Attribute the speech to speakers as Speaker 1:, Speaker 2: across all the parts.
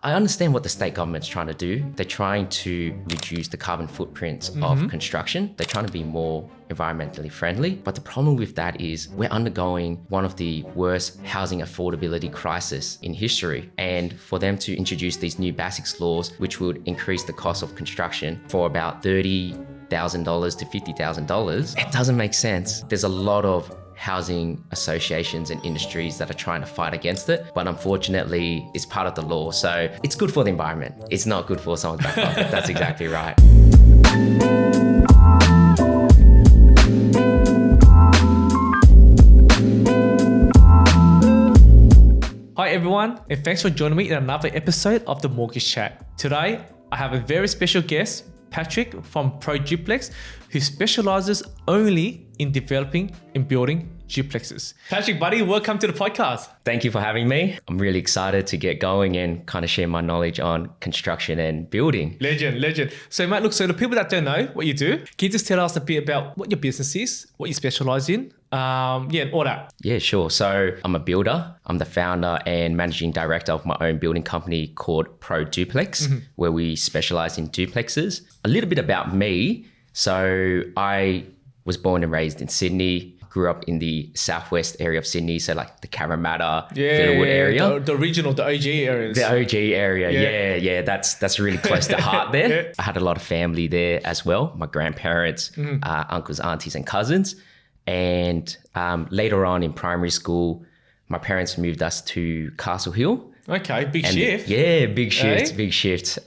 Speaker 1: I understand what the state government's trying to do. They're trying to reduce the carbon footprints of construction. They're trying to be more environmentally friendly. But the problem with that is we're undergoing one of the worst housing affordability crisis in history. And for them to introduce these new basics laws, which would increase the cost of construction for about $30,000 to $50,000, it doesn't make sense. There's a lot of housing associations and industries that are trying to fight against it, but unfortunately it's part of the law. So it's good for the environment. It's not good for someone's back pocket. That's exactly right.
Speaker 2: Hi everyone, and thanks for joining me in another episode of the Mortgage Chat. Today, I have a very special guest, Patrick from Pro Duplex, who specializes only in developing and building duplexes. Patrick, buddy, welcome to the podcast.
Speaker 1: Thank you for having me. I'm really excited to get going and kind of share my knowledge on construction and building.
Speaker 2: Legend. So mate, look, so the people that don't know what you do, can you just tell us a bit about what your business is, what you specialize in? And all that.
Speaker 1: Yeah, sure. So I'm a builder. I'm the founder and managing director of my own building company called Pro Duplex, where we specialize in duplexes. A little bit about me. So I was born and raised in Sydney. Grew up in the southwest area of Sydney, so like the Parramatta, Fiddlewood area.
Speaker 2: The original, the OG areas.
Speaker 1: The OG area, yeah. That's really close to heart there. I had a lot of family there as well. My grandparents, uncles, aunties, and cousins. And later on in primary school, my parents moved us to Castle Hill.
Speaker 2: Okay, big shift.
Speaker 1: Yeah, big shift.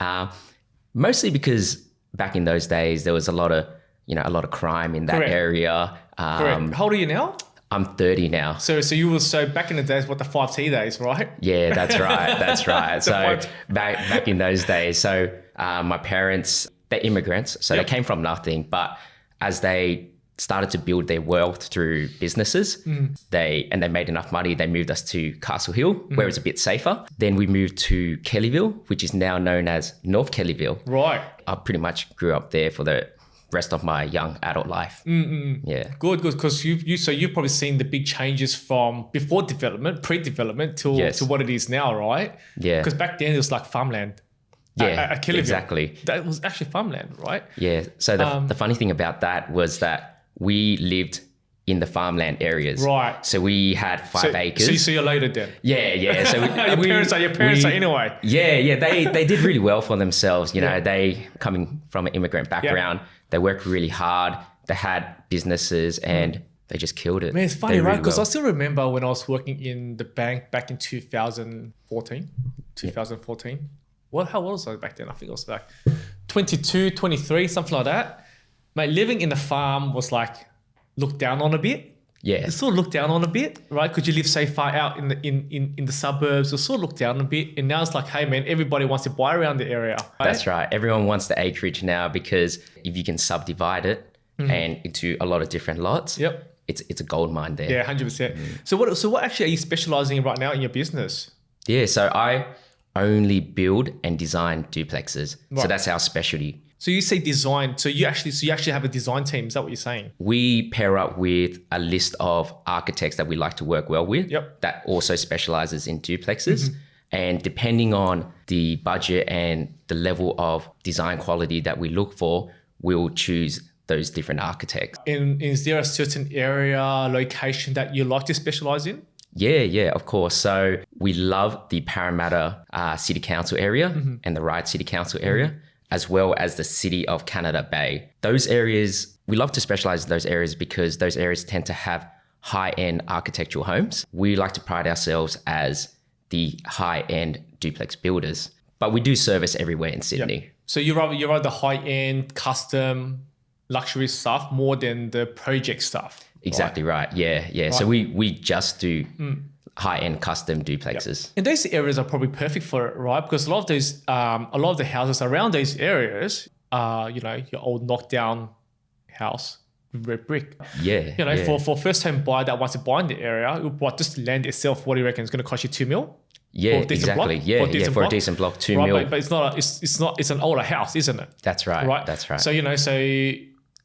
Speaker 1: Mostly because back in those days, there was a lot of crime in that area.
Speaker 2: Correct. How old are you now?
Speaker 1: I'm 30 now.
Speaker 2: So you were back in the days, what, the 5T days, right?
Speaker 1: Yeah, that's right. So back in those days, so my parents, they're immigrants, so they came from nothing. But as they started to build their wealth through businesses, they made enough money, they moved us to Castle Hill, where it's a bit safer. Then we moved to Kellyville, which is now known as North Kellyville.
Speaker 2: Right.
Speaker 1: I pretty much grew up there for the rest of my young adult life. Yeah.
Speaker 2: Good. Because you've probably seen the big changes from before development, pre-development to what it is now, right?
Speaker 1: Yeah.
Speaker 2: Because back then it was like farmland.
Speaker 1: Yeah,
Speaker 2: at Kellyville.
Speaker 1: exactly.
Speaker 2: That was actually farmland, right?
Speaker 1: Yeah. So the funny thing about that was that we lived in the farmland areas.
Speaker 2: Right.
Speaker 1: So we had 5 acres.
Speaker 2: So you're loaded then.
Speaker 1: Yeah. So
Speaker 2: your parents are anyway.
Speaker 1: Yeah. They did really well for themselves. You know, they coming from an immigrant background, they worked really hard. They had businesses and they just killed it.
Speaker 2: Man, it's funny, right? Because I still remember when I was working in the bank back in 2014. How old was I back then? I think I was like 22, 23, something like that. Mate, living in the farm was like looked down on a bit.
Speaker 1: Yeah.
Speaker 2: It's sort of looked down on a bit, right? Because you live so far out in the suburbs, it's sort of looked down a bit. And now it's like, hey man, everybody wants to buy around the area. Right?
Speaker 1: That's right. Everyone wants the acreage now because if you can subdivide it and into a lot of different lots, it's a gold mine there.
Speaker 2: Yeah, 100%. So what actually are you specializing in right now in your business?
Speaker 1: Yeah, so I only build and design duplexes. Right. So that's our specialty.
Speaker 2: So you say design, so you actually have a design team, is that what you're saying?
Speaker 1: We pair up with a list of architects that we like to work well with that also specializes in duplexes. And depending on the budget and the level of design quality that we look for, we'll choose those different architects.
Speaker 2: And is there a certain area, location that you like to specialize in?
Speaker 1: Yeah, of course. So we love the Parramatta City Council area and the Ryde City Council area, as well as the City of Canada Bay. Those areas, we love to specialize in those areas because those areas tend to have high-end architectural homes. We like to pride ourselves as the high-end duplex builders, but we do service everywhere in Sydney.
Speaker 2: Yep. So you're rather the high-end, custom, luxury stuff more than the project stuff.
Speaker 1: Exactly right. Yeah. Right. So we just do high-end custom duplexes.
Speaker 2: Yep. And those areas are probably perfect for it, right? Because a lot of the houses around those areas are, your old knockdown house with red brick.
Speaker 1: Yeah.
Speaker 2: For first-time buyer that wants to buy in the area, just the land itself, what do you reckon? It's going to cost you $2 million?
Speaker 1: Yeah, exactly.
Speaker 2: Block?
Speaker 1: For a decent block, $2 million.
Speaker 2: But it's an older house, isn't it?
Speaker 1: That's right. That's right.
Speaker 2: So,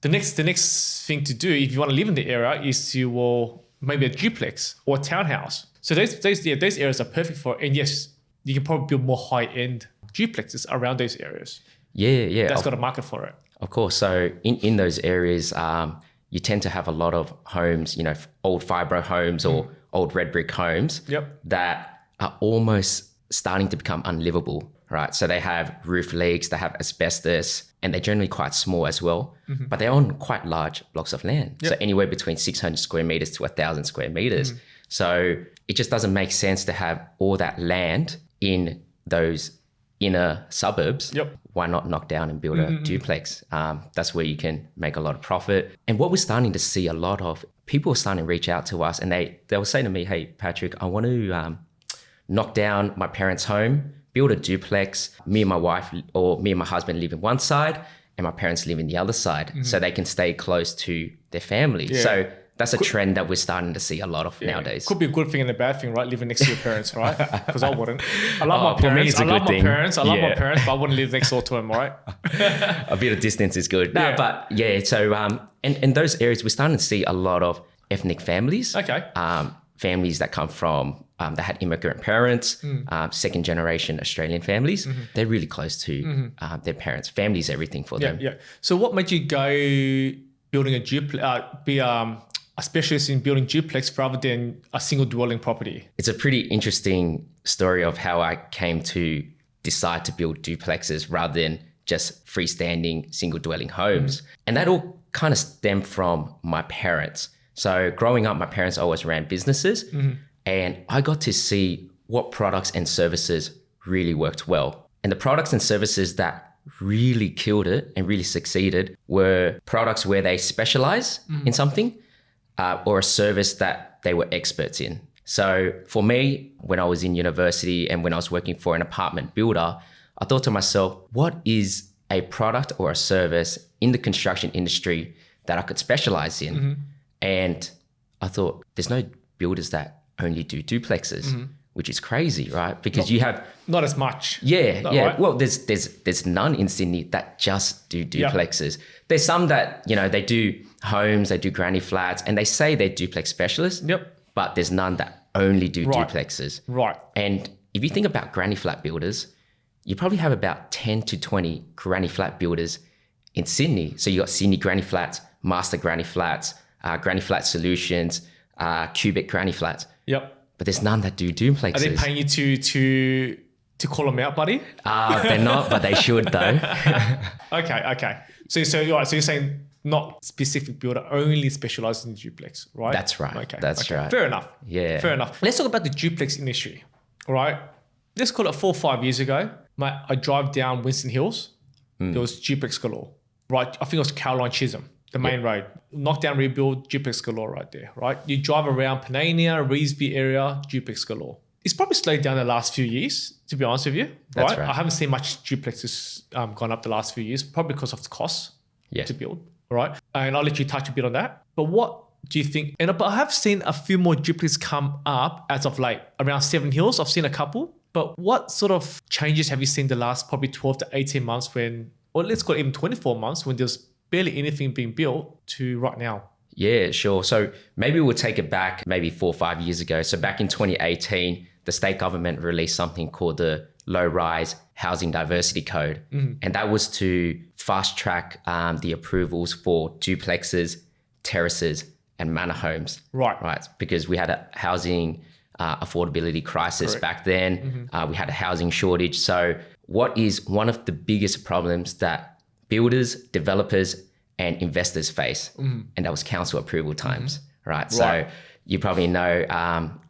Speaker 2: the next thing to do if you want to live in the area is to maybe a duplex or a townhouse. So those areas are perfect for it. And yes, you can probably build more high-end duplexes around those areas.
Speaker 1: Yeah.
Speaker 2: That's got a market for it.
Speaker 1: Of course. So in those areas, you tend to have a lot of homes, old fibro homes or old red brick homes that are almost starting to become unlivable, right? So they have roof leaks, they have asbestos, and they're generally quite small as well, but they own quite large blocks of land. So anywhere between 600 square meters to 1,000 square meters. So it just doesn't make sense to have all that land in those inner suburbs. Why not knock down and build a duplex? That's where you can make a lot of profit. And what we're starting to see a lot of, people are starting to reach out to us and they will say to me, hey, Patrick, I want to knock down my parents' home, build a duplex. Me and my wife or me and my husband live in one side and my parents live in the other side so they can stay close to their family. So that's a trend that we're starting to see a lot of nowadays.
Speaker 2: Could be a good thing and a bad thing, right? Living next to your parents, right? Because I wouldn't. I love my
Speaker 1: For me,
Speaker 2: parents.
Speaker 1: it's a good thing.
Speaker 2: I love my parents, but I wouldn't live next door to them, right?
Speaker 1: A bit of distance is good. So in those areas, we're starting to see a lot of ethnic families. Families that come from, that had immigrant parents, second generation Australian families. They're really close to their parents. Family is everything for them.
Speaker 2: So what made you go building a duplex, be a specialist in building duplex rather than a single dwelling property?
Speaker 1: It's a pretty interesting story of how I came to decide to build duplexes rather than just freestanding single dwelling homes. And that all kind of stemmed from my parents. So growing up, my parents always ran businesses and I got to see what products and services really worked well. And the products and services that really killed it and really succeeded were products where they specialize in something or a service that they were experts in. So for me, when I was in university and when I was working for an apartment builder, I thought to myself, what is a product or a service in the construction industry that I could specialize in? And I thought, there's no builders that only do duplexes, which is crazy, right? Because you have...
Speaker 2: Not as much.
Speaker 1: Right? Well, there's none in Sydney that just do duplexes. There's some that, they do homes, they do granny flats, and they say they're duplex specialists, but there's none that only do duplexes. And if you think about granny flat builders, you probably have about 10 to 20 granny flat builders in Sydney. So you got Sydney Granny Flats, Master Granny Flats, Granny Flat Solutions, Cubic Granny Flats. But there's none that do duplexes.
Speaker 2: Are they paying you to call them out, buddy?
Speaker 1: They're not, but they should though.
Speaker 2: Okay. So you're saying not specific builder, only specialized in duplex, right?
Speaker 1: That's right.
Speaker 2: Okay.
Speaker 1: That's right.
Speaker 2: Fair enough.
Speaker 1: Yeah.
Speaker 2: Fair enough. Let's talk about the duplex industry, all right? Let's call it 4 or 5 years ago. I drive down Winston Hills. There was duplex galore, right? I think it was Caroline Chisholm, the main road. Knock down, rebuild, duplex galore right there, right? You drive around Panania, Reesby area, duplex galore. It's probably slowed down the last few years, to be honest with you.
Speaker 1: That's right.
Speaker 2: I haven't seen much duplexes gone up the last few years, probably because of the costs to build, right? And I'll let you touch a bit on that. But what do you think? But I have seen a few more duplexes come up as of late. Around Seven Hills, I've seen a couple. But what sort of changes have you seen the last probably 12 to 18 months or let's call it even 24 months when there's barely anything being built to right now?
Speaker 1: Yeah, sure. So maybe we'll take it back maybe 4 or 5 years ago. So back in 2018, the state government released something called the Low Rise Housing Diversity Code. And that was to fast track the approvals for duplexes, terraces, and manor homes. Right. Because we had a housing affordability crisis back then. We had a housing shortage. So what is one of the biggest problems that builders, developers, and investors face? And that was council approval times, right? So you probably know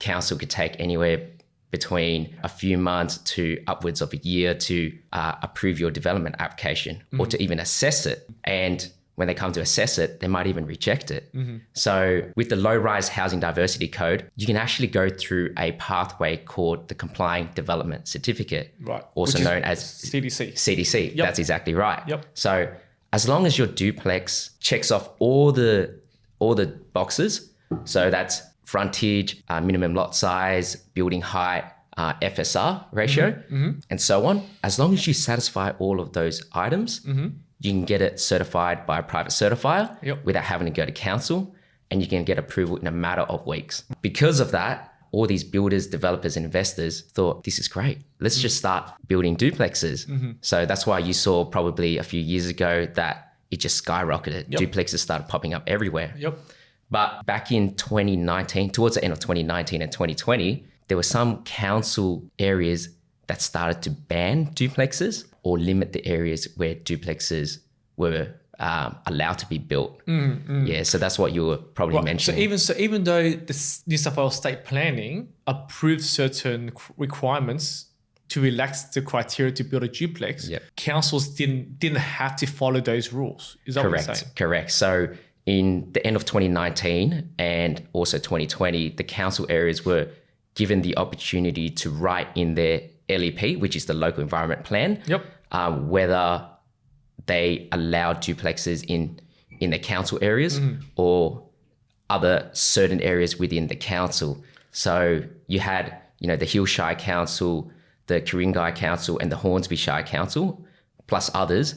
Speaker 1: council could take anywhere between a few months to upwards of a year to approve your development application or to even assess it. And when they come to assess it, they might even reject it. So with the Low Rise Housing Diversity Code, you can actually go through a pathway called the Complying Development Certificate, also known as CDC. That's exactly right. So as long as your duplex checks off all the boxes, so that's frontage, minimum lot size, building height, FSR ratio, and so on, as long as you satisfy all of those items, you can get it certified by a private certifier without having to go to council, and you can get approval in a matter of weeks. Because of that, all these builders, developers, and investors thought, this is great. Let's just start building duplexes. So that's why you saw probably a few years ago that it just skyrocketed. Duplexes started popping up everywhere. But back in 2019, towards the end of 2019 and 2020, there were some council areas that started to ban duplexes or limit the areas where duplexes were allowed to be built. Yeah, so that's what you were probably mentioning.
Speaker 2: So even though the New South Wales State Planning approved certain requirements to relax the criteria to build a duplex, councils didn't have to follow those rules. Is that what you're saying?
Speaker 1: Correct. So in the end of 2019 and also 2020, the council areas were given the opportunity to write in their LEP, which is the local environment plan, whether they allowed duplexes in the council areas or other certain areas within the council. So you had, the Hillshire Council, the Ku-ring-gai Council, and the Hornsby Shire Council, plus others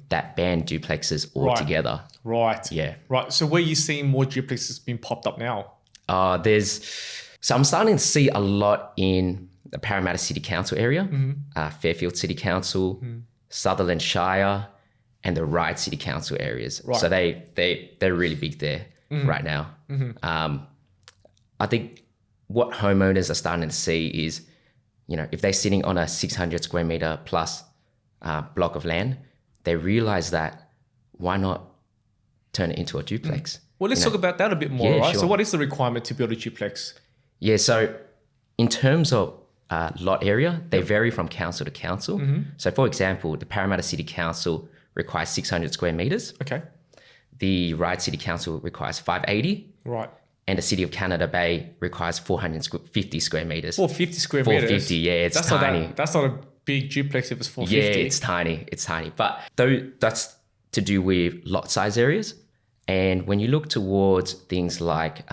Speaker 1: that banned duplexes altogether.
Speaker 2: Right.
Speaker 1: Yeah.
Speaker 2: Right. So where are you seeing more duplexes being popped up now?
Speaker 1: So I'm starting to see a lot in the Parramatta City Council area, Fairfield City Council, Sutherland Shire, and the Ryde City Council areas. Right. So they're really big there right now. I think what homeowners are starting to see is, if they're sitting on a 600 square meter plus block of land, they realize that why not turn it into a duplex?
Speaker 2: Well, let's talk about that a bit more, right?
Speaker 1: Sure.
Speaker 2: So what is the requirement to build a duplex?
Speaker 1: Yeah, so in terms of lot area, they vary from council to council. So for example, the Parramatta City Council requires 600 square meters.
Speaker 2: Okay.
Speaker 1: The Ryde City Council requires 580.
Speaker 2: Right.
Speaker 1: And the City of Canada Bay requires 450 square meters.
Speaker 2: 450 square meters?
Speaker 1: 450, yeah, it's tiny.
Speaker 2: That's not a big duplex if it's 450.
Speaker 1: Yeah, it's tiny. But though that's to do with lot size areas. And when you look towards things like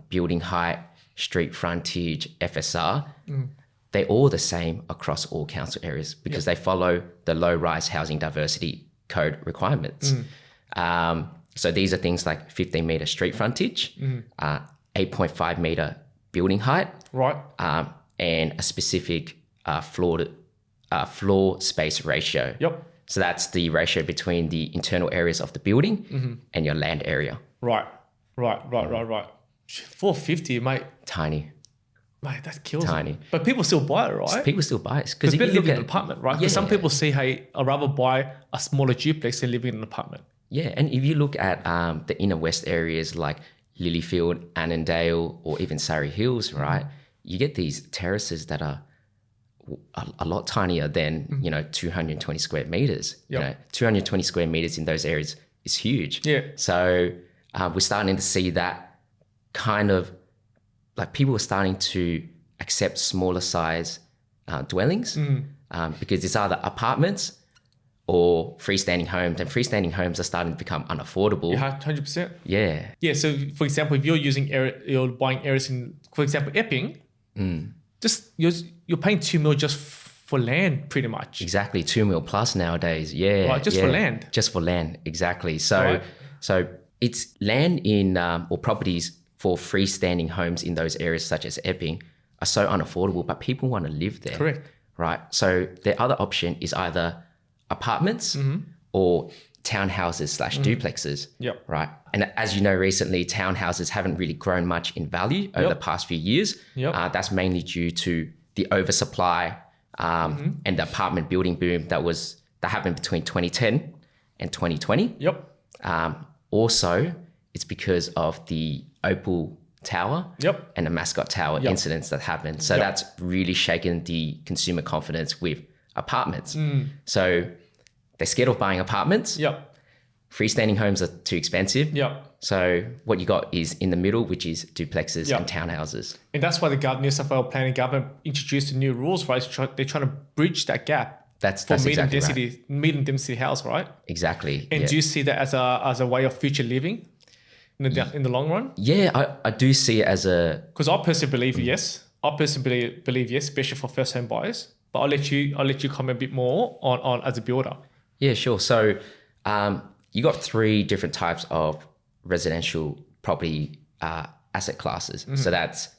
Speaker 1: building height, street frontage, FSR, they're all the same across all council areas because they follow the low-rise housing diversity code requirements. So these are things like 15 meter street frontage, 8.5 meter building height,
Speaker 2: right,
Speaker 1: and a specific floor space ratio.
Speaker 2: Yep.
Speaker 1: So that's the ratio between the internal areas of the building and your land area.
Speaker 2: Right. 450, mate.
Speaker 1: Tiny.
Speaker 2: Mate, that kills
Speaker 1: Tiny.
Speaker 2: me. But people still buy it, right?
Speaker 1: People still buy it.
Speaker 2: Because people live in an apartment, right? Because some people say, hey, I'd rather buy a smaller duplex than living in an apartment.
Speaker 1: Yeah, and if you look at the inner west areas like Lilyfield, Annandale, or even Surrey Hills, right, you get these terraces that are a lot tinier than, 220 square meters. 220 square meters in those areas is huge.
Speaker 2: Yeah.
Speaker 1: So we're starting to see that kind of, like people are starting to accept smaller size dwellings because it's either apartments or freestanding homes, and freestanding homes are starting to become unaffordable.
Speaker 2: Yeah, 100%.
Speaker 1: Yeah.
Speaker 2: Yeah. So, for example, if you're buying areas in, for example, Epping, just you're paying $2 million just for land, pretty much.
Speaker 1: Exactly, $2 million plus nowadays. Yeah.
Speaker 2: Right, just for land.
Speaker 1: Just for land, exactly. So, so it's land in or properties for freestanding homes in those areas such as Epping are so unaffordable, but people want to live there.
Speaker 2: Correct.
Speaker 1: Right. So the other option is either apartments or townhouses / duplexes.
Speaker 2: Yep.
Speaker 1: Right. And as you know, recently, townhouses haven't really grown much in value over the past few years.
Speaker 2: Yep.
Speaker 1: That's mainly due to the oversupply and the apartment building boom that happened between 2010 and 2020.
Speaker 2: Yep.
Speaker 1: Also, it's because of the Opal Tower and the Mascot Tower incidents that happened. So that's really shaken the consumer confidence with apartments. So they're scared of buying apartments.
Speaker 2: Yep.
Speaker 1: Freestanding homes are too expensive.
Speaker 2: Yep.
Speaker 1: So what you got is in the middle, which is duplexes and townhouses.
Speaker 2: And that's why the New South Wales planning government introduced the new rules, right? They're trying to bridge that gap.
Speaker 1: That's
Speaker 2: medium
Speaker 1: exactly right.
Speaker 2: Medium density house, right?
Speaker 1: Exactly.
Speaker 2: And do you see that as a way of future living in the long run?
Speaker 1: Yeah, I do see it as a...
Speaker 2: Because I personally believe yes. I personally believe yes, especially for first home buyers. But I'll let you comment a bit more on as a builder.
Speaker 1: Yeah, sure. So you got 3 different types of residential property asset classes. So that's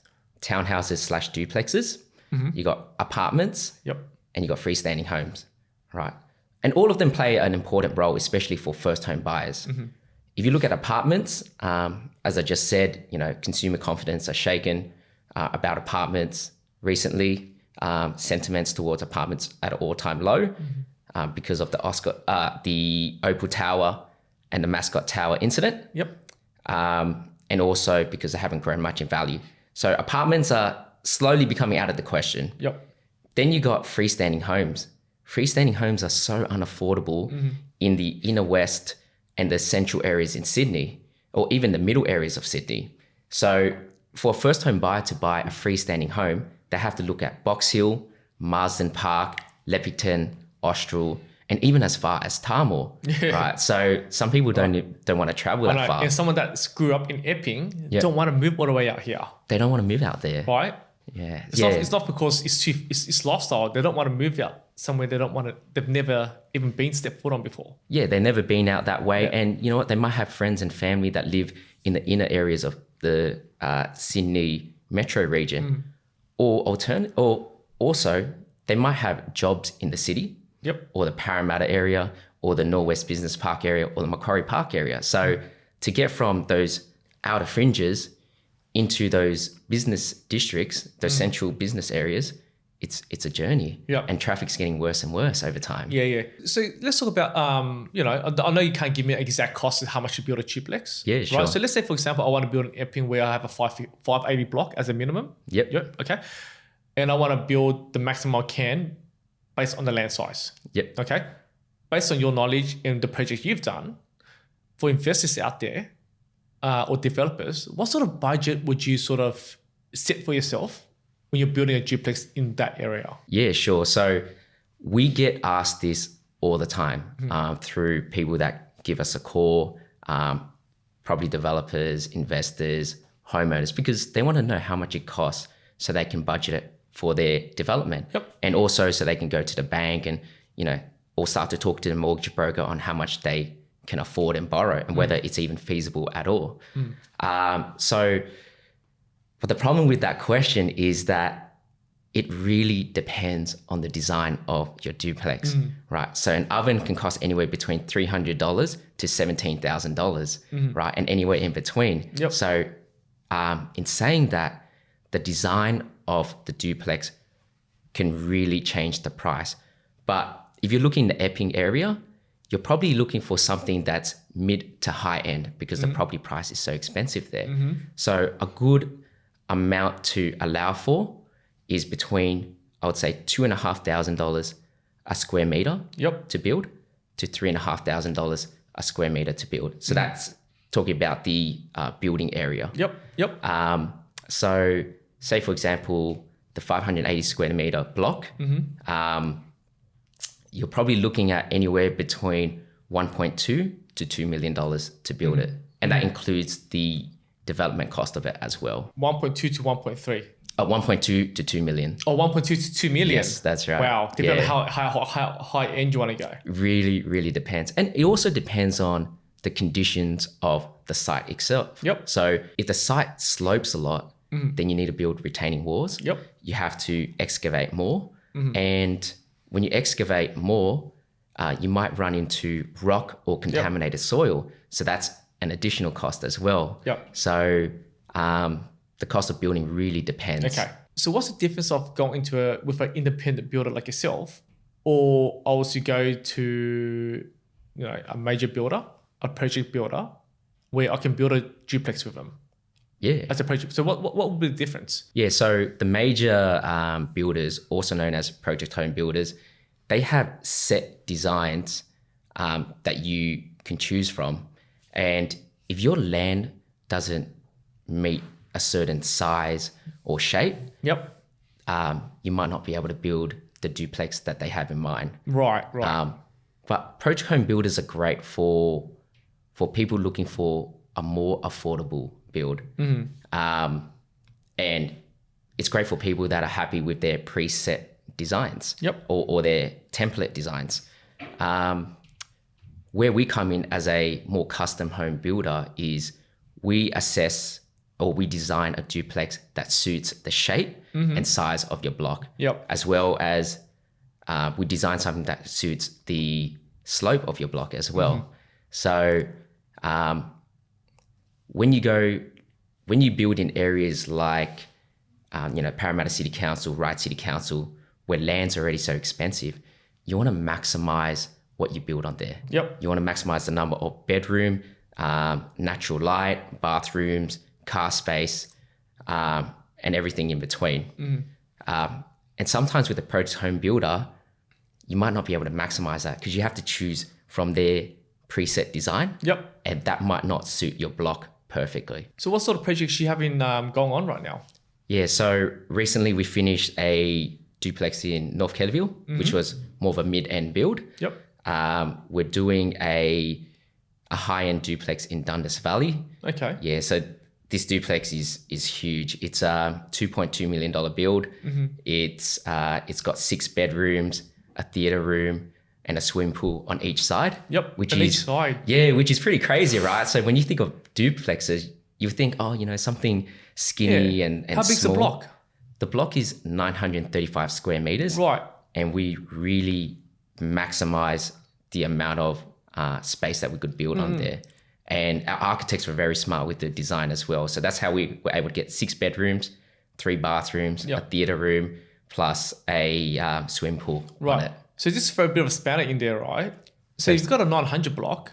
Speaker 1: townhouses slash duplexes, you got apartments,
Speaker 2: Yep.
Speaker 1: and you got freestanding homes, right? And all of them play an important role, especially for first home buyers. If you look at apartments, as I just said, consumer confidence are shaken about apartments recently. Sentiments towards apartments at an all-time low because of the Opal Tower and the Mascot Tower incident.
Speaker 2: Yep.
Speaker 1: And also because they haven't grown much in value. So apartments are slowly becoming out of the question.
Speaker 2: Yep.
Speaker 1: Then you got freestanding homes. Freestanding homes are so unaffordable in the inner west and the central areas in Sydney, or even the middle areas of Sydney. So for a first home buyer to buy a freestanding home, they have to look at Box Hill, Marsden Park, Leppington, Austral, and even as far as Tamworth, right? So some people don't want to travel that far.
Speaker 2: And someone that grew up in Epping
Speaker 1: Yep.
Speaker 2: don't want to move all the way out here,
Speaker 1: They don't want to move out there.
Speaker 2: right?
Speaker 1: Yeah.
Speaker 2: It's not because it's lifestyle. They don't want to move out somewhere they've never even been stepped foot on before.
Speaker 1: Yeah, they've never been out that way.
Speaker 2: Yeah.
Speaker 1: And you know what? They might have friends and family that live in the inner areas of the Sydney metro region. Or also, they might have jobs in the city.
Speaker 2: Yep.
Speaker 1: Or the Parramatta area, or the Norwest Business Park area, or the Macquarie Park area. So to get from those outer fringes into those business districts, those central business areas, it's a journey.
Speaker 2: Yep.
Speaker 1: And traffic's getting worse and worse over time.
Speaker 2: Yeah. So let's talk about, I know you can't give me an exact cost of how much to build a duplex.
Speaker 1: Yeah, sure.
Speaker 2: Right? So let's say, for example, I want to build an Epping where I have a 580 block as a minimum.
Speaker 1: Yep.
Speaker 2: Okay. And I want to build the maximum I can based on the land size.
Speaker 1: Yep.
Speaker 2: Okay. Based on your knowledge and the project you've done, for investors out there or developers, what sort of budget would you sort of set for yourself when you're building a duplex in that area?
Speaker 1: Yeah, sure. So we get asked this all the time through people that give us a call, property developers, investors, homeowners, because they want to know how much it costs so they can budget it for their development.
Speaker 2: Yep.
Speaker 1: And also so they can go to the bank and, or start to talk to the mortgage broker on how much they can afford and borrow and whether it's even feasible at all. But the problem with that question is that it really depends on the design of your duplex, right? So an oven can cost anywhere between $300 to $17,000, right? And anywhere in between.
Speaker 2: Yep.
Speaker 1: So in saying that, the design of the duplex can really change the price. But if you're looking in the Epping area, you're probably looking for something that's mid to high end because the property price is so expensive there. So a good amount to allow for is between, I would say, $2,500 a square meter to build to $3,500 a square meter to build. So that's talking about the building area.
Speaker 2: Yep.
Speaker 1: So say, for example, the 580 square meter block, you're probably looking at anywhere between $1.2 to $2 million to build it. And that includes the development cost of it as well.
Speaker 2: 1.2 to 1.3.
Speaker 1: 1.2 to 2 million.
Speaker 2: Oh, 1.2 to 2 million.
Speaker 1: Yes, that's right.
Speaker 2: Wow. Depending
Speaker 1: Yeah.
Speaker 2: on how high end you want to go.
Speaker 1: Really, really depends. And it also depends on the conditions of the site itself.
Speaker 2: Yep.
Speaker 1: So if the site slopes a lot, then you need to build retaining walls.
Speaker 2: Yep.
Speaker 1: You have to excavate more. And when you excavate more, you might run into rock or contaminated soil. So that's an additional cost as well.
Speaker 2: Yep.
Speaker 1: So the cost of building really depends.
Speaker 2: Okay. So what's the difference of going with an independent builder like yourself, or also go to a major builder, a project builder, where I can build a duplex with them
Speaker 1: Yeah.
Speaker 2: as a project? So what would be the difference?
Speaker 1: Yeah, so the major builders, also known as project home builders, they have set designs that you can choose from. And if your land doesn't meet a certain size or shape,
Speaker 2: Yep.
Speaker 1: you might not be able to build the duplex that they have in mind.
Speaker 2: Right.
Speaker 1: But project home builders are great for people looking for a more affordable build. And it's great for people that are happy with their preset designs.
Speaker 2: Yep.
Speaker 1: Or their template designs. Where we come in as a more custom home builder is we assess or we design a duplex that suits the shape and size of your block,
Speaker 2: Yep.
Speaker 1: as well as we design something that suits the slope of your block as well. So when you build in areas like Parramatta City Council, Ryde City Council, where land's already so expensive, you want to maximize what you build on there.
Speaker 2: Yep.
Speaker 1: You want to maximize the number of bedroom, natural light, bathrooms, car space, and everything in between. And sometimes with a project home builder, you might not be able to maximize that because you have to choose from their preset design.
Speaker 2: Yep.
Speaker 1: And that might not suit your block perfectly.
Speaker 2: So what sort of projects you having going on right now?
Speaker 1: Yeah, so recently we finished a duplex in North Kellyville, which was more of a mid-end build.
Speaker 2: Yep.
Speaker 1: We're doing a high-end duplex in Dundas Valley.
Speaker 2: Okay.
Speaker 1: Yeah, so this duplex is huge. It's a $2.2 million build. It's got 6 bedrooms, a theater room, and a swimming pool on each side.
Speaker 2: Yep.
Speaker 1: Which
Speaker 2: on
Speaker 1: is,
Speaker 2: each side.
Speaker 1: Yeah, which is pretty crazy, right? So when you think of duplexes, you think, something skinny and
Speaker 2: How big's
Speaker 1: small.
Speaker 2: the block?
Speaker 1: The block is 935 square meters.
Speaker 2: Right.
Speaker 1: And we really maximize the amount of space that we could build on there. And our architects were very smart with the design as well. So that's how we were able to get 6 bedrooms, 3 bathrooms, a theater room, plus a swimming pool on it.
Speaker 2: So just for a bit of a spanner in there, right? So you've got a 900 block.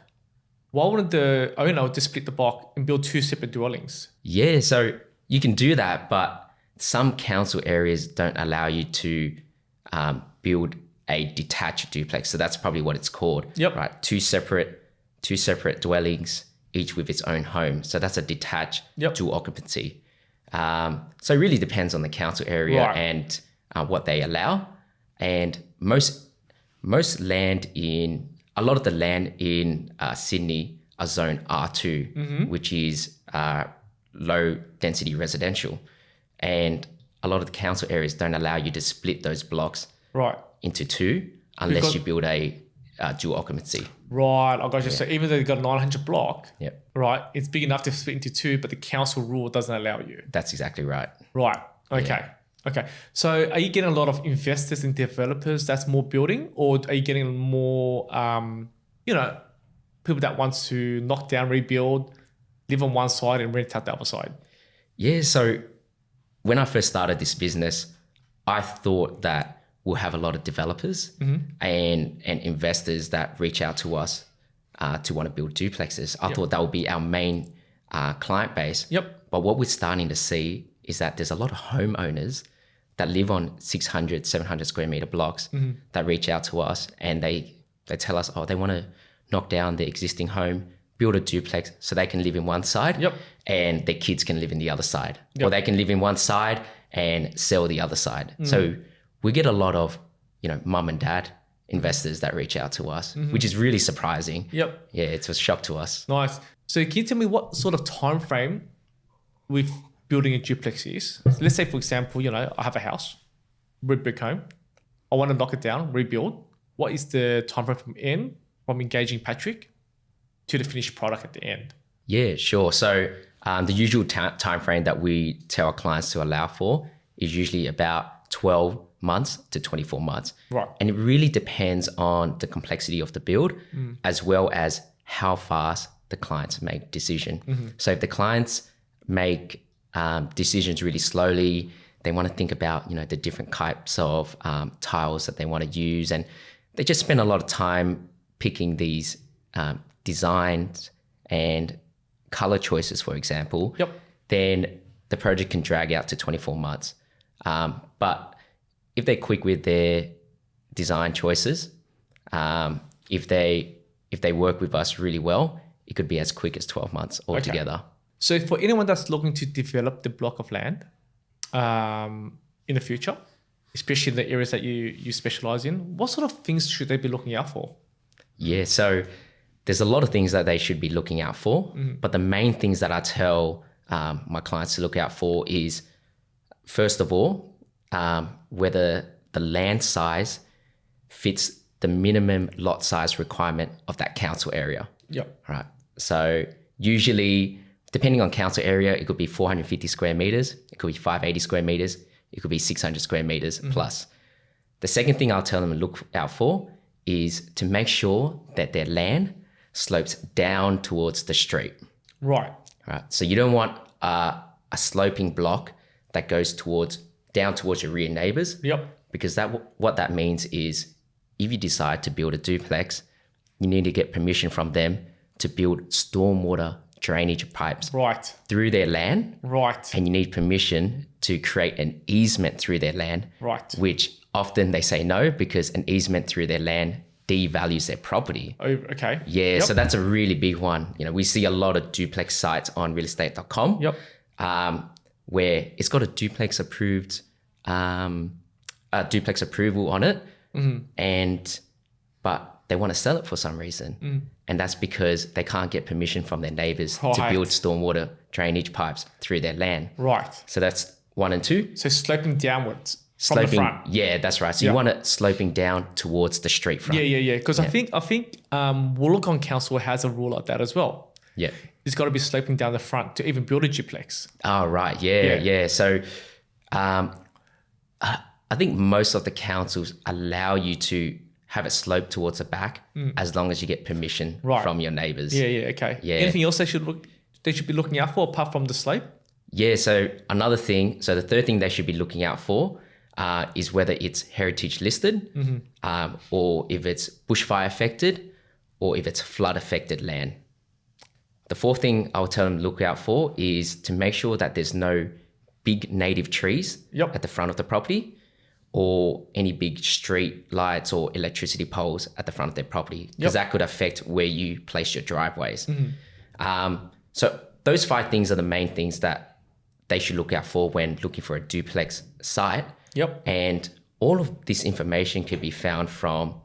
Speaker 2: Why wouldn't the owner just split the block and build 2 separate dwellings?
Speaker 1: Yeah, so you can do that, but some council areas don't allow you to build a detached duplex. So that's probably what it's called.
Speaker 2: Yep.
Speaker 1: Right. Two separate dwellings, each with its own home. So that's a detached dual occupancy. So it really depends on the council area and what they allow. And a lot of the land in Sydney are zone R2, which is low density residential. And a lot of the council areas don't allow you to split those blocks into 2 unless you build a dual occupancy.
Speaker 2: Right, I got you. So even though you've got a 900 block,
Speaker 1: Yep.
Speaker 2: right, it's big enough to split into 2, but the council rule doesn't allow you.
Speaker 1: That's exactly right.
Speaker 2: Right, okay. Okay, so are you getting a lot of investors and developers that's more building, or are you getting more, people that wants to knock down, rebuild, live on one side and rent out the other side?
Speaker 1: Yeah, so when I first started this business, I thought that we'll have a lot of developers and investors that reach out to us to want to build duplexes. I thought that would be our main client base.
Speaker 2: Yep.
Speaker 1: But what we're starting to see is that there's a lot of homeowners that live on 600, 700 square meter blocks that reach out to us, and they tell us, they want to knock down their existing home, build a duplex so they can live in one side and their kids can live in the other side. Or they can live in one side and sell the other side. So we get a lot of, mum and dad investors that reach out to us, which is really surprising.
Speaker 2: Yep.
Speaker 1: Yeah, it's a shock to us.
Speaker 2: Nice. So can you tell me what sort of time frame with building a duplex is? Let's say, for example, I have a house, brick home. I want to knock it down, rebuild. What is the time frame from engaging Patrick to the finished product at the end?
Speaker 1: Yeah, sure. So the usual time frame that we tell our clients to allow for is usually about 12 months to 24 months.
Speaker 2: Right.
Speaker 1: And it really depends on the complexity of the build as well as how fast the clients make decision. So if the clients make decisions really slowly, they want to think about, the different types of tiles that they want to use, and they just spend a lot of time picking these designs and color choices, for example, then the project can drag out to 24 months. But if they're quick with their design choices, if they work with us really well, it could be as quick as 12 months altogether.
Speaker 2: Okay. So for anyone that's looking to develop the block of land in the future, especially in the areas that you specialize in, what sort of things should they be looking out for?
Speaker 1: Yeah, so there's a lot of things that they should be looking out for, but the main things that I tell my clients to look out for is, first of all, whether the land size fits the minimum lot size requirement of that council area.
Speaker 2: Yep.
Speaker 1: Right. So usually depending on council area, it could be 450 square meters, it could be 580 square meters, it could be 600 square meters plus. The second thing I'll tell them to look out for is to make sure that their land slopes down towards the street.
Speaker 2: Right.
Speaker 1: Right. So you don't want a sloping block that goes down towards your rear neighbors.
Speaker 2: Yep.
Speaker 1: Because what that means is if you decide to build a duplex, you need to get permission from them to build stormwater drainage pipes
Speaker 2: Right.
Speaker 1: through their land.
Speaker 2: Right.
Speaker 1: And you need permission to create an easement through their land.
Speaker 2: Right.
Speaker 1: Which often they say no, because an easement through their land devalues their property.
Speaker 2: Oh, okay.
Speaker 1: Yeah,
Speaker 2: Yep.
Speaker 1: so that's a really big one. We see a lot of duplex sites on realestate.com.
Speaker 2: Yep.
Speaker 1: Where it's got a duplex approved, a duplex approval on it, but they want to sell it for some reason, and that's because they can't get permission from their neighbors to
Speaker 2: Right.
Speaker 1: build stormwater drainage pipes through their land.
Speaker 2: Right.
Speaker 1: So that's 1 and 2.
Speaker 2: So sloping downwards from the front.
Speaker 1: Yeah, that's right. So you want it sloping down towards the street front.
Speaker 2: Yeah. Because I think Wollongong Council has a rule like that as well.
Speaker 1: Yeah.
Speaker 2: It's got to be sloping down the front to even build a duplex.
Speaker 1: Oh, right. Yeah. So I think most of the councils allow you to have it slope towards the back as long as you get permission from your neighbors.
Speaker 2: Yeah. Okay.
Speaker 1: Yeah.
Speaker 2: Anything else they should be looking out for apart from the slope?
Speaker 1: Yeah. So another thing, so the third thing they should be looking out for is whether it's heritage listed or if it's bushfire affected or if it's flood affected land. The fourth thing I'll tell them to look out for is to make sure that there's no big native trees at the front of the property or any big street lights or electricity poles at the front of their property, because that could affect where you place your driveways. So those 5 things are the main things that they should look out for when looking for a duplex site.
Speaker 2: Yep.
Speaker 1: And all of this information can be found from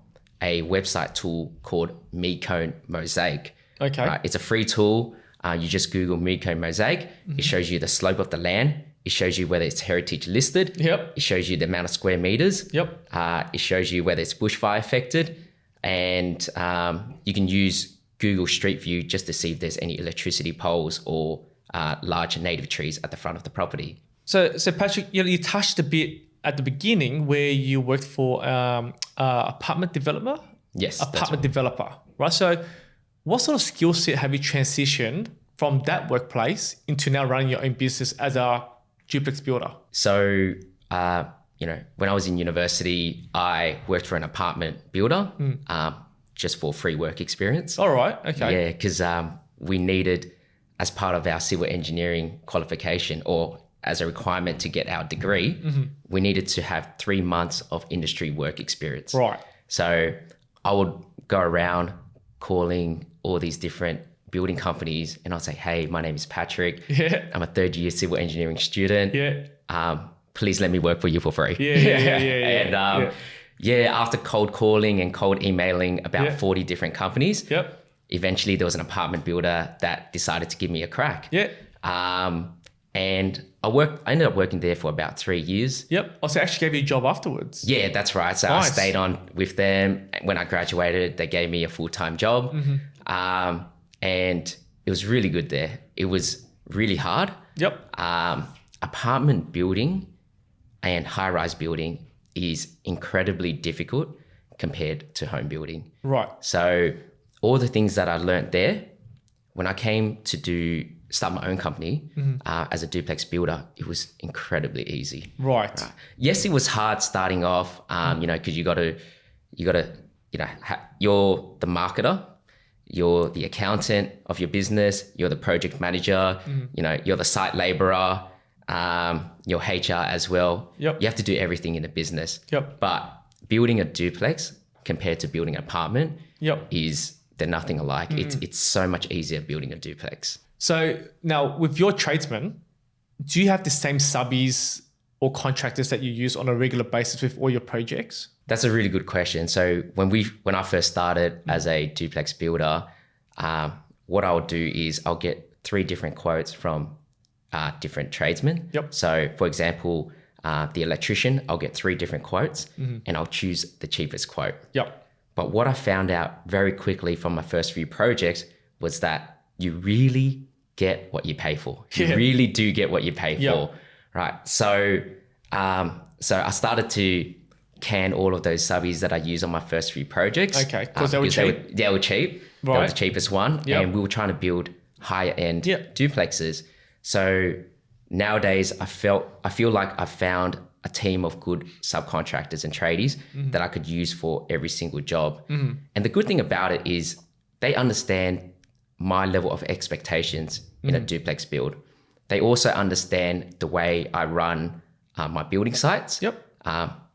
Speaker 1: a website tool called MeCone Mosaic.
Speaker 2: Okay.
Speaker 1: Right? It's a free tool. You just Google MeCone Mosaic. It shows you the slope of the land. It shows you whether it's heritage listed.
Speaker 2: Yep.
Speaker 1: It shows you the amount of square meters.
Speaker 2: Yep.
Speaker 1: It shows you whether it's bushfire affected. And you can use Google Street View just to see if there's any electricity poles or large native trees at the front of the property.
Speaker 2: So Patrick, you touched a bit at the beginning where you worked for apartment developer.
Speaker 1: Yes.
Speaker 2: Apartment developer, right? So what sort of skill set have you transitioned from that workplace into now running your own business as a duplex builder?
Speaker 1: So, when I was in university, I worked for an apartment builder just for free work experience.
Speaker 2: All right. Okay.
Speaker 1: Yeah, because we needed, as part of our civil engineering qualification or as a requirement to get our degree, we needed to have 3 months of industry work experience.
Speaker 2: Right.
Speaker 1: So I would go around calling all these different building companies and I'll say, hey, my name is Patrick.
Speaker 2: Yeah.
Speaker 1: I'm a 3rd year civil engineering student.
Speaker 2: Yeah.
Speaker 1: Please let me work for you for free.
Speaker 2: Yeah.
Speaker 1: And after cold calling and cold emailing about 40 different companies, eventually there was an apartment builder that decided to give me a crack.
Speaker 2: Yeah.
Speaker 1: And I ended up working there for about 3 years.
Speaker 2: Yep. Also actually gave you a job afterwards.
Speaker 1: Yeah, that's right. So
Speaker 2: Nice.
Speaker 1: I stayed on with them. When I graduated, they gave me a full-time job. And it was really good there. It was really hard.
Speaker 2: Yep.
Speaker 1: Apartment building and high-rise building is incredibly difficult compared to home building.
Speaker 2: Right.
Speaker 1: So all the things that I learned there, when I came to start my own company as a duplex builder, it was incredibly easy.
Speaker 2: Right.
Speaker 1: Yes, it was hard starting off, because you got to, you're the marketer, you're the accountant of your business, you're the project manager, you're the site laborer, your HR as well.
Speaker 2: Yep.
Speaker 1: You have to do everything in a business.
Speaker 2: Yep.
Speaker 1: But building a duplex compared to building an apartment they're nothing alike. It's so much easier building a duplex.
Speaker 2: So now with your tradesmen, do you have the same subbies or contractors that you use on a regular basis with all your projects?
Speaker 1: That's a really good question. So when I first started as a duplex builder, what I would do is I'll get 3 different quotes from different tradesmen.
Speaker 2: Yep.
Speaker 1: So for example, the electrician, I'll get 3 different quotes and I'll choose the cheapest quote.
Speaker 2: Yep.
Speaker 1: But what I found out very quickly from my first few projects was that you really get what you pay for. You
Speaker 2: Yeah.
Speaker 1: really do get what you pay
Speaker 2: Yeah.
Speaker 1: for, right? So I started to can all of those subbies that I used on my first few projects.
Speaker 2: Okay, because they were cheap.
Speaker 1: They were cheap. They were
Speaker 2: Right.
Speaker 1: the cheapest one,
Speaker 2: Yep.
Speaker 1: and we were trying to build higher end
Speaker 2: Yep.
Speaker 1: duplexes. So nowadays, I feel like I found a team of good subcontractors and tradies that I could use for every single job. And the good thing about it is they understand my level of expectations in a duplex build. They also understand the way I run my building sites.
Speaker 2: Yep.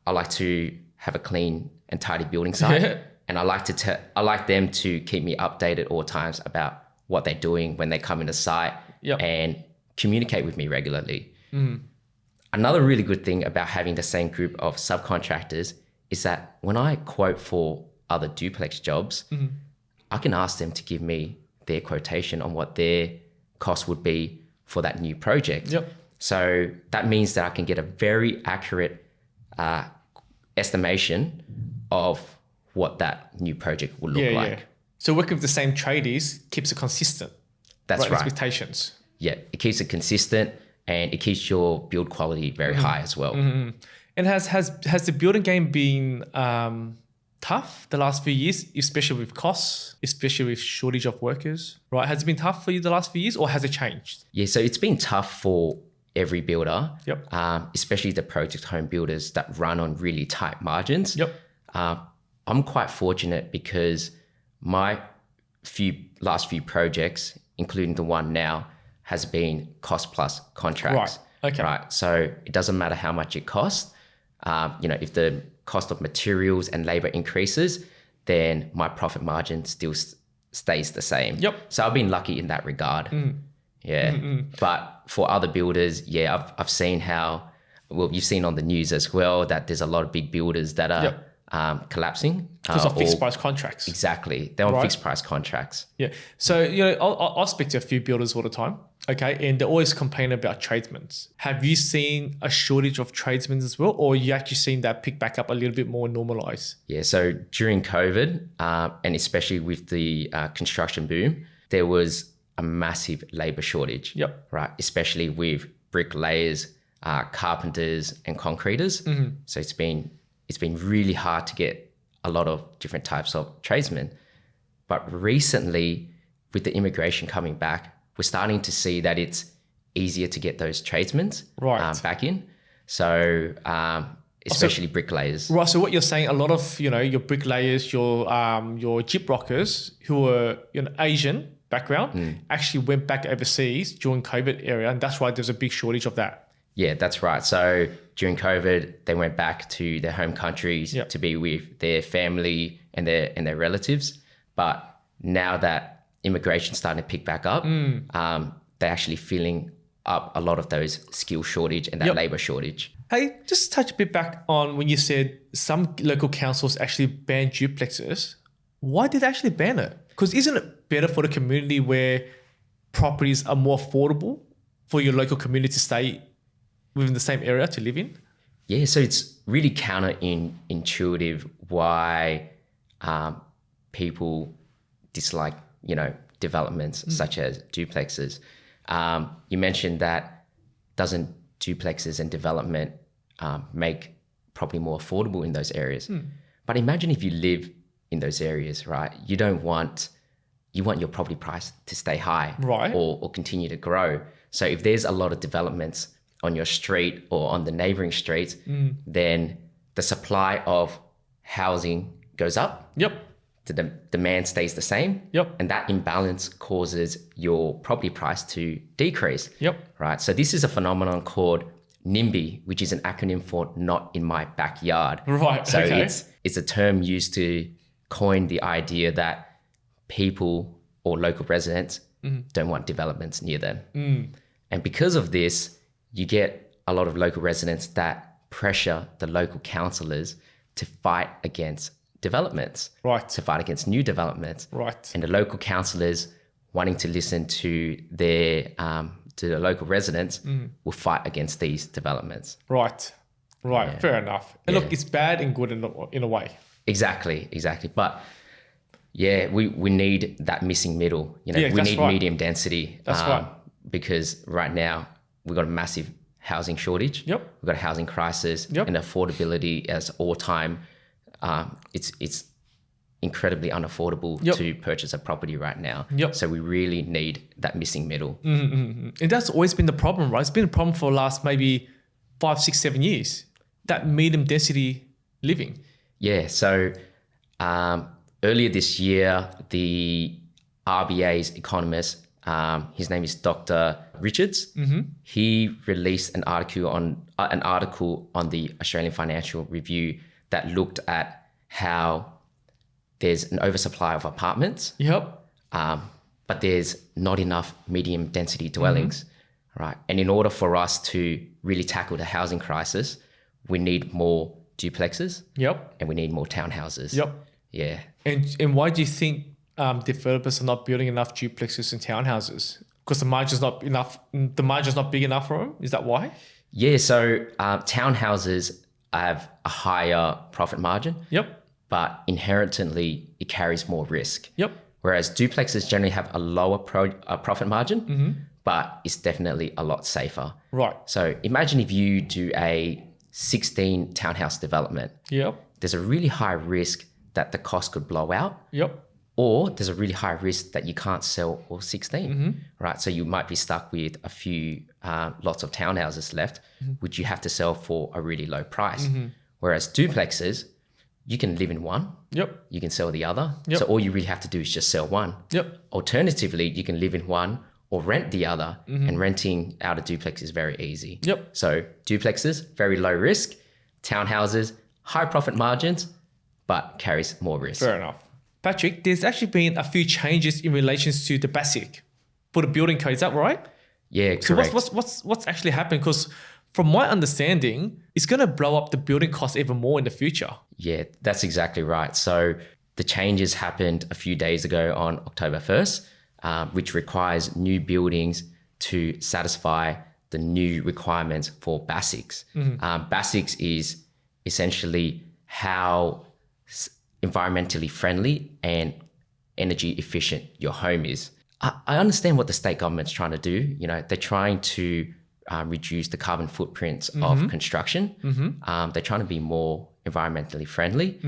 Speaker 1: I like to have a clean and tidy building site, and I like them to keep me updated all times about what they're doing when they come into site,
Speaker 2: Yep.
Speaker 1: and communicate with me regularly. Another really good thing about having the same group of subcontractors is that when I quote for other duplex jobs, I can ask them to give me their quotation on what their cost would be for that new project.
Speaker 2: Yep.
Speaker 1: So that means that I can get a very accurate estimation of what that new project will look like.
Speaker 2: Yeah. So working with the same tradies keeps it consistent.
Speaker 1: That's right.
Speaker 2: Expectations.
Speaker 1: Yeah, it keeps it consistent and it keeps your build quality very high as well.
Speaker 2: And has the building game been tough the last few years, especially with costs, especially with shortage of workers, right? Has it been tough for you the last few years, or has it changed?
Speaker 1: Yeah, so it's been tough for every builder,
Speaker 2: Yep.
Speaker 1: Especially the project home builders that run on really tight margins.
Speaker 2: Yep.
Speaker 1: I'm quite fortunate because my last few projects, including the one now, has been cost plus contracts.
Speaker 2: Right. Okay.
Speaker 1: Right. So it doesn't matter how much it costs. If the cost of materials and labor increases, then my profit margin still stays the same.
Speaker 2: Yep.
Speaker 1: So I've been lucky in that regard. Yeah. But for other builders, yeah, I've seen how, well, you've seen on the news as well that there's a lot of big builders that are collapsing.
Speaker 2: Because of fixed price contracts.
Speaker 1: Exactly. They're on
Speaker 2: Right.
Speaker 1: fixed price contracts.
Speaker 2: Yeah. So, I'll speak to a few builders all the time. Okay. And they always complain about tradesmen. Have you seen a shortage of tradesmen as well? Or you actually seen that pick back up a little bit more normalized?
Speaker 1: Yeah. So during COVID, and especially with the construction boom, there was a massive labor shortage.
Speaker 2: Yep.
Speaker 1: Right. Especially with bricklayers, carpenters and concreters. So it's been really hard to get a lot of different types of tradesmen. But recently, with the immigration coming back, we're starting to see that it's easier to get those tradesmen
Speaker 2: Right.
Speaker 1: back in. So especially bricklayers.
Speaker 2: Right. So what you're saying, a lot of, your bricklayers, your gyprockers who are Asian background actually went back overseas during COVID era. And that's why there's a big shortage of that.
Speaker 1: Yeah, that's right. So during COVID, they went back to their home countries
Speaker 2: Yep.
Speaker 1: to be with their family and their relatives. But now that immigration's starting to pick back up, they're actually filling up a lot of those skill shortage and that
Speaker 2: Yep.
Speaker 1: labor shortage.
Speaker 2: Hey, just touch a bit back on when you said some local councils actually ban duplexes. Why did they actually ban it? Because isn't it better for the community where properties are more affordable for your local community to stay within the same area to live in?
Speaker 1: Yeah, so it's really counterintuitive why people dislike, developments such as duplexes. You mentioned that doesn't duplexes and development make property more affordable in those areas. But imagine if you live in those areas, right? You want your property price to stay high,
Speaker 2: Right.
Speaker 1: or continue to grow. So if there's a lot of developments on your street or on the neighboring streets, then the supply of housing goes up.
Speaker 2: Yep.
Speaker 1: The demand stays the same.
Speaker 2: Yep.
Speaker 1: And that imbalance causes your property price to decrease.
Speaker 2: Yep.
Speaker 1: Right. So this is a phenomenon called NIMBY, which is an acronym for not in my backyard.
Speaker 2: Right.
Speaker 1: So
Speaker 2: Okay.
Speaker 1: it's a term used to coin the idea that people or local residents don't want developments near them. And because of this, you get a lot of local residents that pressure the local councillors to fight against developments,
Speaker 2: Right.
Speaker 1: to fight against new developments.
Speaker 2: Right.
Speaker 1: And the local councillors wanting to listen to to the local residents will fight against these developments.
Speaker 2: Right. Fair enough. And
Speaker 1: Yeah.
Speaker 2: look, it's bad and good in a way.
Speaker 1: Exactly. But Yeah, we need that missing middle. You know,
Speaker 2: Yeah,
Speaker 1: we
Speaker 2: that's
Speaker 1: need
Speaker 2: right.
Speaker 1: medium density.
Speaker 2: That's right.
Speaker 1: Because right now we've got a massive housing shortage.
Speaker 2: Yep.
Speaker 1: We've got a housing crisis.
Speaker 2: Yep.
Speaker 1: And affordability as all time. It's incredibly unaffordable
Speaker 2: Yep.
Speaker 1: to purchase a property right now.
Speaker 2: Yep.
Speaker 1: So we really need that missing middle.
Speaker 2: And that's always been the problem, right? It's been a problem for the last maybe 5, 6, 7 years. That medium density living.
Speaker 1: Yeah. So earlier this year, the RBA's economist, his name is Dr. Richards. He released an article on the Australian Financial Review that looked at how there's an oversupply of apartments,
Speaker 2: Yep.
Speaker 1: but there's not enough medium density dwellings, right? And in order for us to really tackle the housing crisis, we need more duplexes
Speaker 2: Yep.
Speaker 1: and we need more townhouses.
Speaker 2: Yep.
Speaker 1: Yeah.
Speaker 2: And why do you think developers are not building enough duplexes and townhouses? Because the margin's not enough. The margin's not big enough for them. Is that why?
Speaker 1: Yeah. So townhouses have a higher profit margin,
Speaker 2: Yep.
Speaker 1: but inherently it carries more risk.
Speaker 2: Yep.
Speaker 1: Whereas duplexes generally have a lower profit margin, but it's definitely a lot safer.
Speaker 2: Right.
Speaker 1: So imagine if you do a 16 townhouse development,
Speaker 2: Yep.
Speaker 1: there's a really high risk that the cost could blow out,
Speaker 2: Yep.
Speaker 1: or there's a really high risk that you can't sell all 16, right? So you might be stuck with a few lots of townhouses left, which you have to sell for a really low price. Whereas duplexes, you can live in one,
Speaker 2: Yep.
Speaker 1: you can sell the other.
Speaker 2: Yep.
Speaker 1: So all you really have to do is just sell one.
Speaker 2: Yep.
Speaker 1: Alternatively, you can live in one or rent the other, and renting out a duplex is very easy.
Speaker 2: Yep.
Speaker 1: So duplexes, very low risk. Townhouses, high profit margins, but carries more risk.
Speaker 2: Fair enough. Patrick, there's actually been a few changes in relations to the basic for the building code. Is that right?
Speaker 1: Yeah,
Speaker 2: So
Speaker 1: correct.
Speaker 2: what's actually happened? Because from my understanding, it's going to blow up the building cost even more in the future.
Speaker 1: Yeah, that's exactly right. So the changes happened a few days ago on October 1st, which requires new buildings to satisfy the new requirements for basics. Basics is essentially how environmentally friendly and energy efficient your home is. I understand what the state government's trying to do. You know, they're trying to reduce the carbon footprints of construction. They're trying to be more environmentally friendly.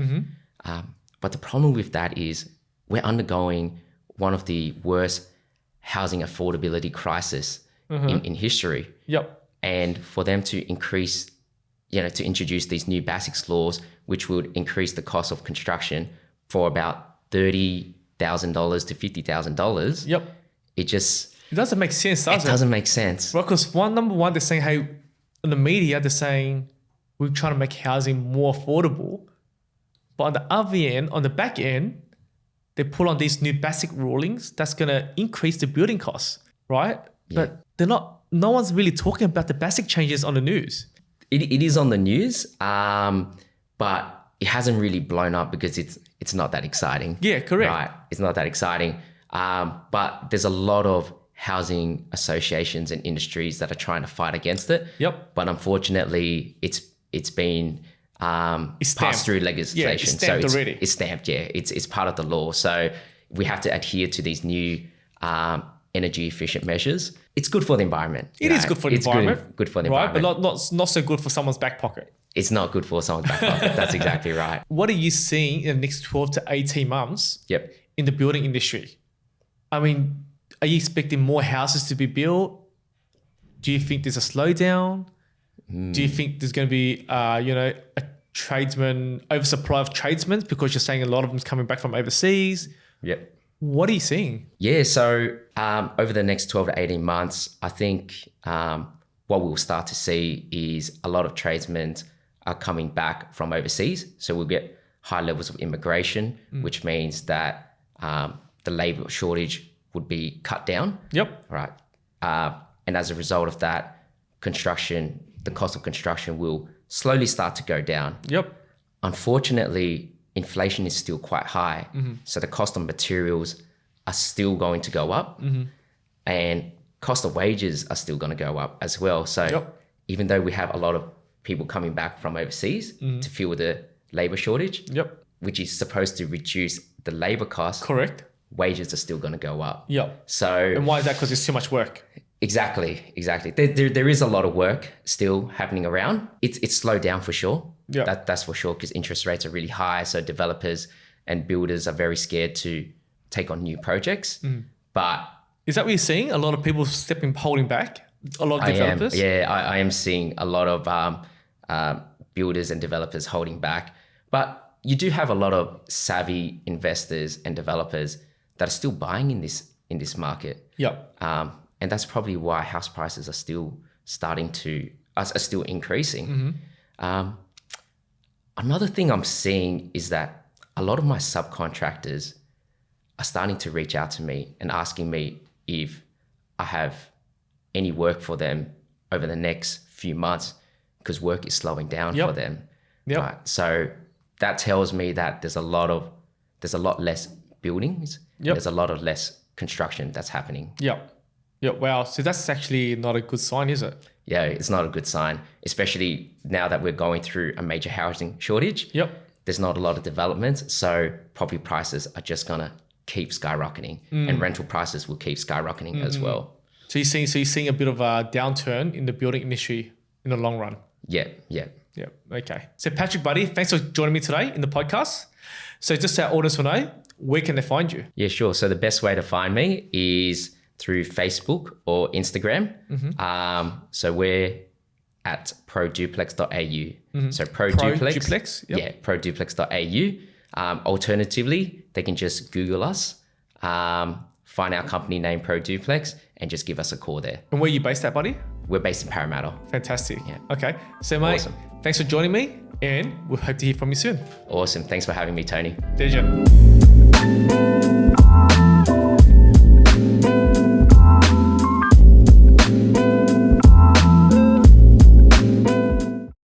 Speaker 1: But the problem with that is we're undergoing one of the worst housing affordability crisis in history.
Speaker 2: Yep.
Speaker 1: And for them to increase, to introduce these new basics laws, which would increase the cost of construction for about $30,000 to $50,000.
Speaker 2: Yep.
Speaker 1: It
Speaker 2: doesn't make sense, does it?
Speaker 1: It doesn't make sense.
Speaker 2: Well, because number one, they're saying, hey, in the media, they're saying we're trying to make housing more affordable. But on the other end, on the back end, they pull on these new basic rulings that's going to increase the building costs, right?
Speaker 1: Yeah.
Speaker 2: But no one's really talking about the basic changes on the news.
Speaker 1: It is on the news, but it hasn't really blown up because it's not that exciting.
Speaker 2: Yeah, correct.
Speaker 1: Right, it's not that exciting. But there's a lot of housing associations and industries that are trying to fight against it.
Speaker 2: Yep.
Speaker 1: But unfortunately, it's been passed through legislation.
Speaker 2: Yeah, it's stamped already.
Speaker 1: It's stamped. Yeah, it's part of the law. So we have to adhere to these new energy efficient measures. It's good for the environment.
Speaker 2: It is good for the environment.
Speaker 1: Good for the
Speaker 2: right?
Speaker 1: environment.
Speaker 2: But not so good for someone's back pocket.
Speaker 1: It's not good for someone's back pocket. That's exactly right.
Speaker 2: What are you seeing in the next 12 to 18 months
Speaker 1: Yep.
Speaker 2: in the building industry? I mean, are you expecting more houses to be built? Do you think there's a slowdown? Do you think there's going to be, a oversupply of tradesmen because you're saying a lot of them's coming back from overseas?
Speaker 1: Yep.
Speaker 2: What are you seeing?
Speaker 1: Yeah, so over the next 12 to 18 months, I think what we'll start to see is a lot of tradesmen are coming back from overseas. So we'll get high levels of immigration, which means that the labor shortage would be cut down.
Speaker 2: Yep.
Speaker 1: Right. And as a result of that, the cost of construction will slowly start to go down.
Speaker 2: Yep.
Speaker 1: Unfortunately, inflation is still quite high. So the cost of materials are still going to go up, and cost of wages are still going to go up as well. So even though we have a lot of people coming back from overseas to fill the labor shortage, which is supposed to reduce the labor costs,
Speaker 2: Correct.
Speaker 1: wages are still going to go up.
Speaker 2: Yeah.
Speaker 1: So
Speaker 2: And why is that? Because it's too much work.
Speaker 1: exactly. There is a lot of work still happening around. It's slowed down for sure.
Speaker 2: Yeah.
Speaker 1: That's for sure, because interest rates are really high. So developers and builders are very scared to take on new projects. But
Speaker 2: Is that what you're seeing? A lot of people holding back? A lot of developers?
Speaker 1: I am seeing a lot of builders and developers holding back. But you do have a lot of savvy investors and developers that are still buying in this market.
Speaker 2: Yeah.
Speaker 1: And that's probably why house prices are still still increasing. Another thing I'm seeing is that a lot of my subcontractors are starting to reach out to me and asking me if I have any work for them over the next few months, because work is slowing down for them.
Speaker 2: Yep.
Speaker 1: Right? So that tells me that there's a lot less buildings.
Speaker 2: Yep.
Speaker 1: There's a lot of less construction that's happening.
Speaker 2: Yeah. Yeah. Wow. So that's actually not a good sign, is it?
Speaker 1: Yeah, it's not a good sign, especially now that we're going through a major housing shortage.
Speaker 2: Yep.
Speaker 1: There's not a lot of developments, so property prices are just gonna keep skyrocketing, and rental prices will keep skyrocketing as well.
Speaker 2: So you're seeing a bit of a downturn in the building industry in the long run.
Speaker 1: Yeah.
Speaker 2: Yeah. Okay. So Patrick, buddy, thanks for joining me today in the podcast. So just so our audience will know, where can they find you?
Speaker 1: Yeah, sure. So the best way to find me is through Facebook or Instagram. So we're at produplex.au. So Pro Duplex.
Speaker 2: Yep.
Speaker 1: Yeah, produplex.au. Alternatively, they can just Google us, find our company name Pro Duplex, and just give us a call there.
Speaker 2: And where are you based at, buddy?
Speaker 1: We're based in Parramatta.
Speaker 2: Fantastic.
Speaker 1: Yeah.
Speaker 2: Okay. So mate,
Speaker 1: Awesome.
Speaker 2: thanks for joining me, and we'll hope to hear from you soon.
Speaker 1: Awesome. Thanks for having me, Tony.
Speaker 2: Pleasure.